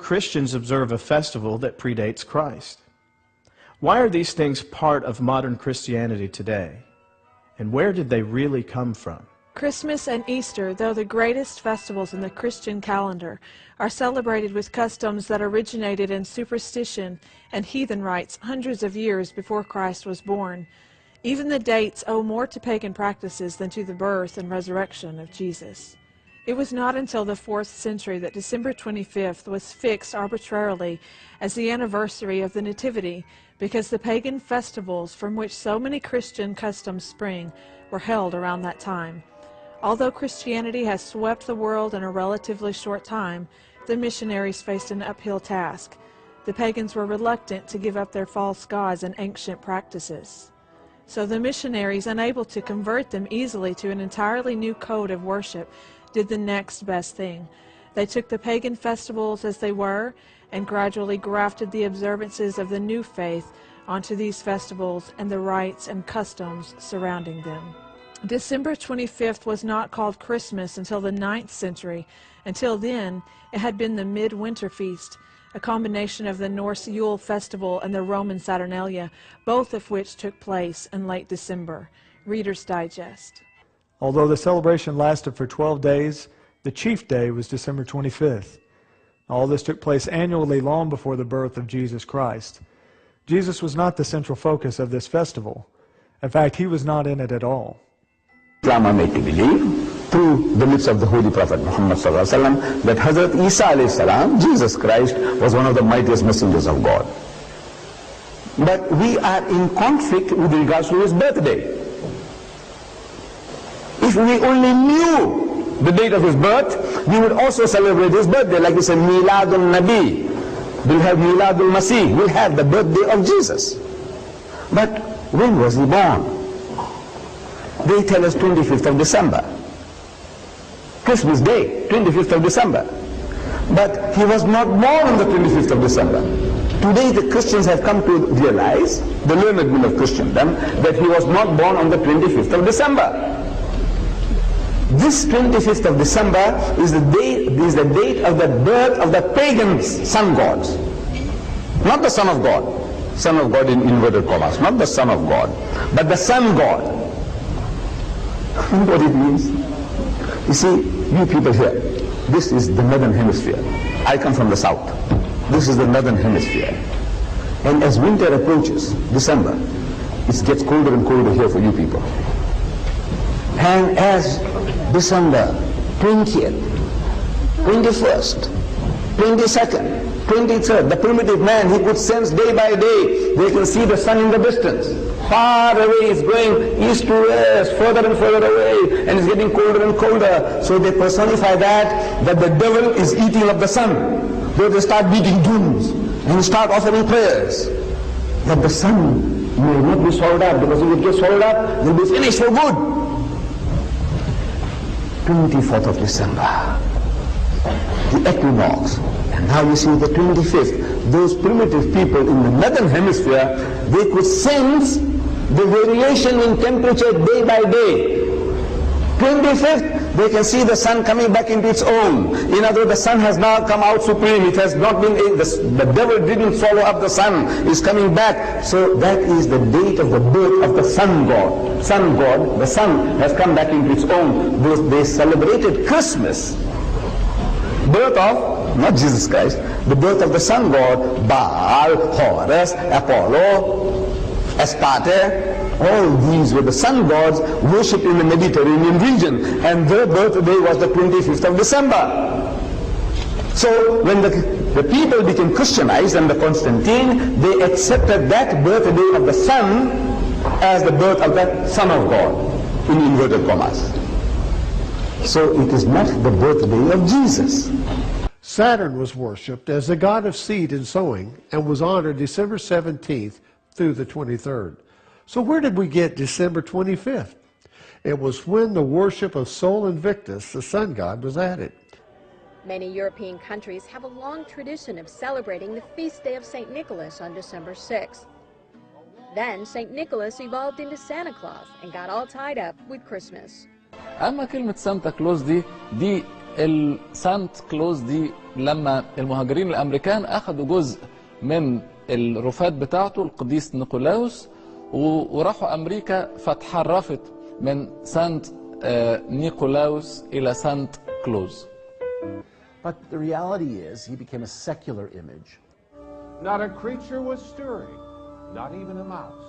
Christians observe a festival that predates Christ. Why are these things part of modern Christianity today? And where did they really come from? Christmas and Easter, though the greatest festivals in the Christian calendar, are celebrated with customs that originated in superstition and heathen rites hundreds of years before Christ was born. Even the dates owe more to pagan practices than to the birth and resurrection of Jesus. It was not until the 4th century that December 25th was fixed arbitrarily as the anniversary of the Nativity, because the pagan festivals from which so many Christian customs spring were held around that time. Although Christianity has swept the world in a relatively short time, the missionaries faced an uphill task. The pagans were reluctant to give up their false gods and ancient practices. So the missionaries, unable to convert them easily to an entirely new code of worship, did the next best thing. They took the pagan festivals as they were and gradually grafted the observances of the new faith onto these festivals and the rites and customs surrounding them. December 25th was not called Christmas until the 9th century. Until then, it had been the midwinter feast, a combination of the Norse Yule festival and the Roman Saturnalia, both of which took place in late December. Reader's Digest. Although the celebration lasted for 12 days, the chief day was December 25th. All this took place annually long before the birth of Jesus Christ. Jesus was not the central focus of this festival. In fact, he was not in it at all. Islam are made to believe through the lips of the Holy Prophet Muhammad ﷺ that Hazrat Isa ﷺ, Jesus Christ, was one of the mightiest messengers of God. But we are in conflict with regards to his birthday. If we only knew the date of his birth, we would also celebrate his birthday, like we say Miladul Nabi. We'll have Miladul Masih, we'll have the birthday of Jesus. But when was he born? They tell us 25th of December. Christmas Day, 25th of December. But he was not born on the 25th of December. Today the Christians have come to realize, the learned men of Christendom, that he was not born on the 25th of December. This 25th of December is the date of the birth of the pagan sun gods. Not the Son of God. Son of God in inverted commas. Not the Son of God, but the sun god. What it means? You see, you people here, this is the northern hemisphere. I come from the south. This is the northern hemisphere. And as winter approaches, December, it gets colder and colder here for you people. And as December 20th, 21st, 22nd, 23rd, the primitive man, he could sense day by day, they can see the sun in the distance. Far away, it's going east to west, further and further away, and it's getting colder and colder. So they personify that the devil is eating up the sun. So they start beating drums and start offering prayers that the sun may not be swallowed up, because if it gets swallowed up, they'll be finished for good. 24th of December, the equinox, and now you see the 25th. Those primitive people in the northern hemisphere, they could sense the variation in temperature day by day. 25th, they can see the sun coming back into its own. In other words, the sun has now come out supreme. It has not been, the devil didn't swallow up the sun, it's coming back. So that is the date of the birth of the sun god. Sun god, the sun has come back into its own. They celebrated Christmas. Birth of, not Jesus Christ, the birth of the sun god, Baal, Horus, Apollo, Astarte. All these were the sun gods worshipped in the Mediterranean region, and their birthday was the 25th of December. So when the people became Christianized under Constantine, they accepted that birthday of the sun as the birth of the Son of God, in inverted commas. So it is not the birthday of Jesus. Saturn was worshipped as the god of seed and sowing and was honored December 17th through the 23rd. So where did we get December 25th? It was when the worship of Sol Invictus, the sun god, was added. Many European countries have a long tradition of celebrating the feast day of St. Nicholas on December 6th. Then St. Nicholas evolved into Santa Claus and got all tied up with Christmas. أما كلمة سانتا كلوز دي السانت كلوز دي لما المهاجرين الامريكان اخذوا جزء من الرفات بتاعته القديس نيقولاوس وراحوا امريكا فتحرفت من سانت نيقولاوس الى سانت كلوز. But the reality is he became a secular image. Not a creature was stirring, not even a mouse.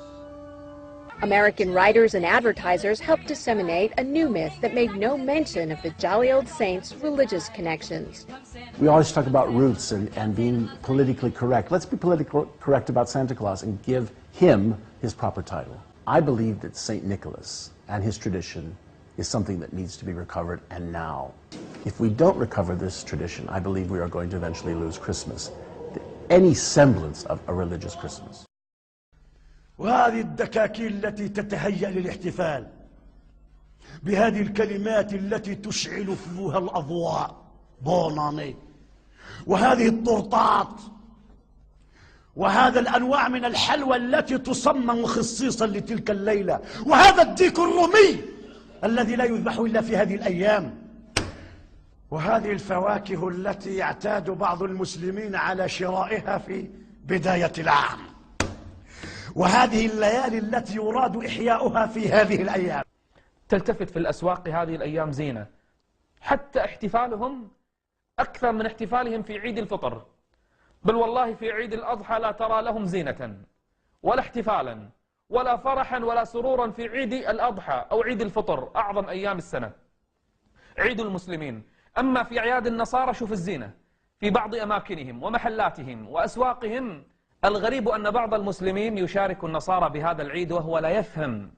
American writers and advertisers helped disseminate a new myth that made no mention of the jolly old saint's religious connections. We always talk about roots and being politically correct. Let's be politically correct about Santa Claus and give him his proper title. I believe that St. Nicholas and his tradition is something that needs to be recovered, and now. If we don't recover this tradition, I believe we are going to eventually lose Christmas, any semblance of a religious Christmas. وهذه الدكاكين التي تتهيأ للاحتفال بهذه الكلمات التي تشعل فيها الأضواء بوناني، وهذه الطرطات، وهذا الأنواع من الحلوى التي تصمم خصيصا لتلك الليلة، وهذا الديك الرومي الذي لا يذبح إلا في هذه الأيام، وهذه الفواكه التي يعتاد بعض المسلمين على شرائها في بداية العام، وهذه الليالي التي يراد إحياؤها في هذه الأيام. تلتفت في الأسواق هذه الأيام زينة، حتى احتفالهم أكثر من احتفالهم في عيد الفطر، بل والله في عيد الأضحى لا ترى لهم زينة ولا احتفالا ولا فرحا ولا سرورا في عيد الأضحى أو عيد الفطر أعظم أيام السنة، عيد المسلمين. أما في أعياد النصارى شوف الزينة في بعض أماكنهم ومحلاتهم وأسواقهم. الغريب أن بعض المسلمين يشارك النصارى بهذا العيد وهو لا يفهم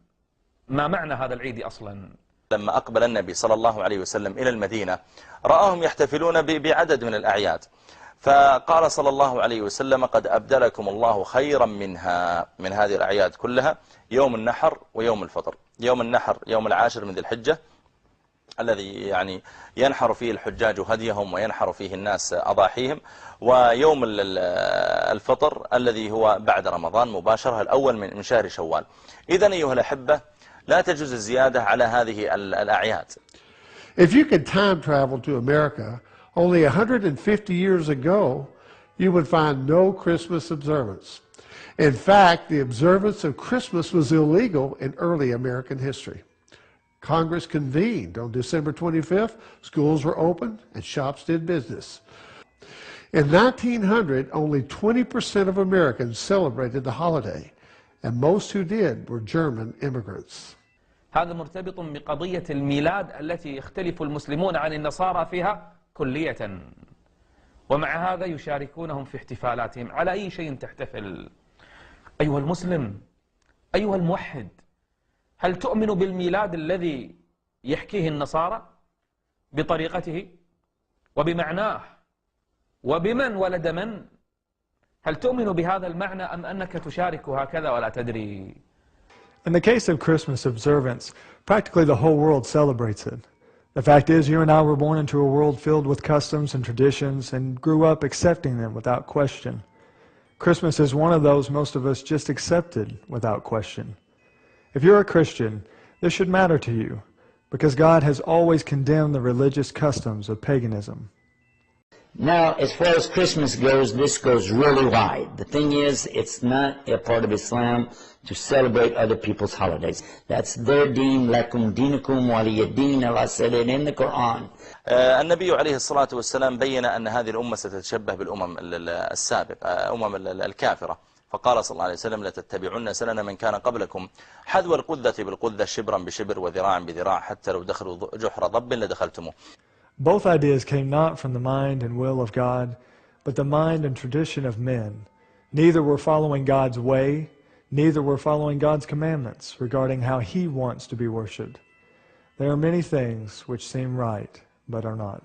ما معنى هذا العيد أصلا. لما أقبل النبي صلى الله عليه وسلم إلى المدينة رآهم يحتفلون بعدد من الأعياد، فقال صلى الله عليه وسلم: قد أبدلكم الله خيرا منها، من هذه الأعياد كلها، يوم النحر ويوم الفطر. يوم النحر يوم العاشر من ذي الحجة الذي يعني ينحر فيه الحجاج هديهم وينحر فيه الناس أضاحيهم، ويوم الفطر الذي هو بعد رمضان مباشرة، الأول من شهر شوال. إذن أيها الأحبة لا تجوز الزيادة على هذه الأعياد. If you could time travel to America only 150 years ago, you would find no Christmas observance. In fact, the observance of Christmas was illegal in early American history. Congress convened on December 25th, schools were open, and shops did business. In 1900, only 20% of Americans celebrated the holiday, and most who did were German immigrants. هذا مرتبط بقضية الميلاد التي يختلف المسلمون عن النصارى فيها كلية، ومع هذا يشاركونهم في احتفالاتهم. على أي شيء تحتفل أيها المسلم أيها الموحد؟ هل تؤمن بالميلاد الذي يحكيه النصارى بطريقته وبمعناه وبمن ولد من؟ هل تؤمن بهذا المعنى أم أنك تشارك هكذا ولا تدري؟ In the case of Christmas observance, practically the whole world celebrates it. The fact is, you and I were born into a world filled with customs and traditions and grew up accepting them without question. Christmas is one of those most of us just accepted without question. If you're a Christian, this should matter to you, because God has always condemned the religious customs of paganism. Now, as far as Christmas goes, this goes really wide. The thing is, it's not a part of Islam to celebrate other people's holidays. That's their deen, lakum dinukum waliyadeen. Allah said it in the Quran. النبي عليه الصلاة والسلام بين أن هذه الأمة ستتشبه بالأمم السابقة، أمم الكافرة، فقال صلى الله عليه وسلم: لتتبعن سنن من كان قبلكم حذو القذة بالقذة شبرا بشبر وذراعا بذراع حتى لو دخلوا جحر ضب لدخلتموه. Both ideas came not from the mind and will of God, but the mind and tradition of men. Neither were following God's way, neither were following God's commandments regarding how He wants to be worshipped. There are many things which seem right, but are not.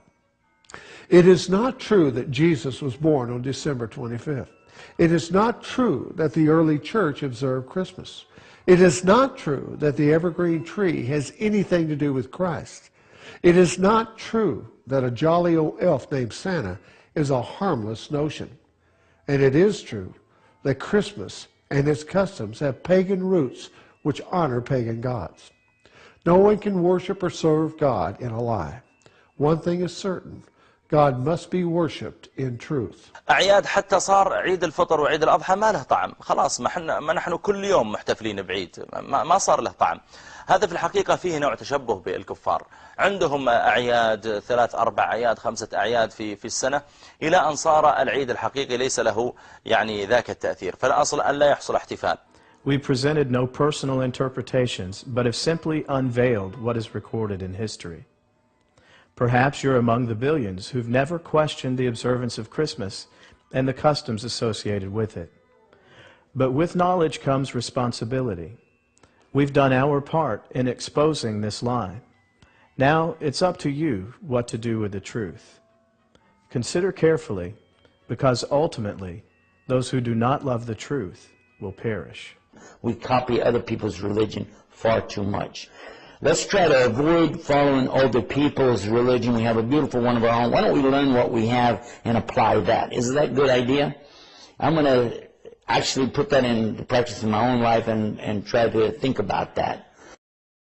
It is not true that Jesus was born on December 25th. It is not true that the early church observed Christmas. It is not true that the evergreen tree has anything to do with Christ. It is not true that a jolly old elf named Santa is a harmless notion. And it is true that Christmas and its customs have pagan roots which honor pagan gods. No one can worship or serve God in a lie. One thing is certain, God must be worshipped in truth. أعياد حتى صار عيد الفطر وعيد الأضحى ما له طعم، خلاص ما نحن كل يوم محتفلين بعيد، ما صار له طعم. هذا في الحقيقة فيه نوع تشبه بالكفار، عندهم أعياد 3 4 أعياد 5 أعياد في السنة، إلى أن صار العيد الحقيقي ليس له يعني ذاك التأثير، فالأصل أن لا يحصل احتفال. We presented no personal interpretations, but have simply unveiled what is recorded in history. Perhaps you're among the billions who've never questioned the observance of Christmas and the customs associated with it. But with knowledge comes responsibility. We've done our part in exposing this lie. Now it's up to you what to do with the truth. Consider carefully, because ultimately, those who do not love the truth will perish. We copy other people's religion far too much. Let's try to avoid following other people's religion. We have a beautiful one of our own. Why don't we learn what we have and apply that? Isn't that a good idea? I'm going to actually put that into practice in my own life and try to think about that.